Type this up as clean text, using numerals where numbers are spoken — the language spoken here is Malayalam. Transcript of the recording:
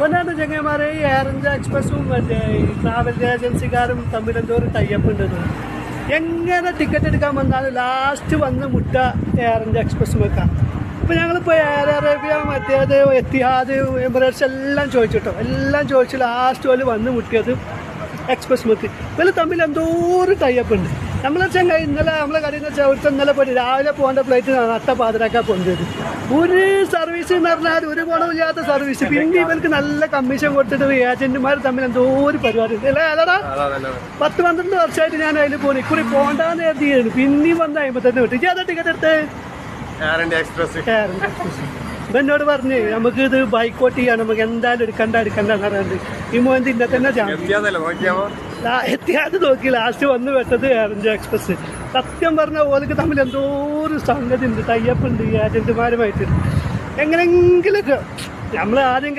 ഒന്നാമത്തെ ചങ്ങന്മാരെ ഈ എയർ ഇന്ത്യ എക്സ്പ്രസും മറ്റേ ഈ ട്രാവൽ ഏജൻസിക്കാരും തമ്മിൽ എന്തോ ഒരു ടൈപ്പ് ഉണ്ടത്. എങ്ങനെ ടിക്കറ്റ് എടുക്കാൻ വന്നാലും ലാസ്റ്റ് വന്ന് മുട്ട എയർ ഇന്ത്യ എക്സ്പ്രസ് വെക്കാം. അപ്പോൾ ഞങ്ങളിപ്പോൾ എയർ അറേബ്യ മറ്റേത് എത്തിഹാദ് എമിറേറ്റ്സ് എല്ലാം ചോദിച്ചിട്ടോ, എല്ലാം ചോദിച്ചു ലാസ്റ്റ് പോലെ വന്ന് മുട്ടിയത് എക്സ്പ്രസ് മുക്ക്. ഇവർ തമ്മിൽ എന്തോ ഒരു ടൈപ്പ് ഉണ്ട്. നമ്മളെ ചങ്ങായി ഇന്നലെ നമ്മളെ കടയിൽ നിന്ന് ചവിട്ട് ഇന്നലെ പോയിട്ട് രാവിലെ പോകേണ്ട ഫ്ലൈറ്റ് നട്ടപ്പാതിരാക്കാൻ പോകുന്നത്. ഒരു സർവീസ് എന്ന് പറഞ്ഞാൽ ഒരു ഗുണമില്ലാത്ത സർവീസ്. പിന്നെ ഇവർക്ക് നല്ല കമ്മീഷൻ കൊടുത്തിട്ട് ഏജന്റുമാർ തമ്മിൽ എന്തോ ഒരു പരിപാടി ഉണ്ട് അല്ലേ? അല്ലടാ 10-12 വർഷമായിട്ട് ഞാൻ അതിൽ പോകുന്നു. ഇക്കുറി പോകണ്ടെന്ന് എഴുതിയാണ്. പിന്നെയും വന്ന് കഴിയുമ്പോൾ തന്നെ വിട്ടു. ഏതാ ടിക്കറ്റ് എടുത്തേ? Air India express. എന്നോട് പറഞ്ഞ് നമുക്ക് ഇത് ബൈക്കോട്ട് ചെയ്യാൻ നമുക്ക് എന്തായാലും എടുക്കണ്ടെന്ന് പറയാണ്ട് ഈ മോഹൻ ഇന്നെ തന്നെ എത്തിയാത് നോക്കി ലാസ്റ്റ് വന്ന് വെട്ടത് എയർ ഇന്ത്യ എക്സ്പ്രസ്. സത്യം പറഞ്ഞ ഓർക്ക് തമ്മിൽ എന്തോ ഒരു സംഗതി ഉണ്ട്, ടൈപ്പ് ഉണ്ട് ഏജന്റുമാരുമായിട്ട്. എങ്ങനെങ്കിലൊക്കെ നമ്മൾ ആദ്യം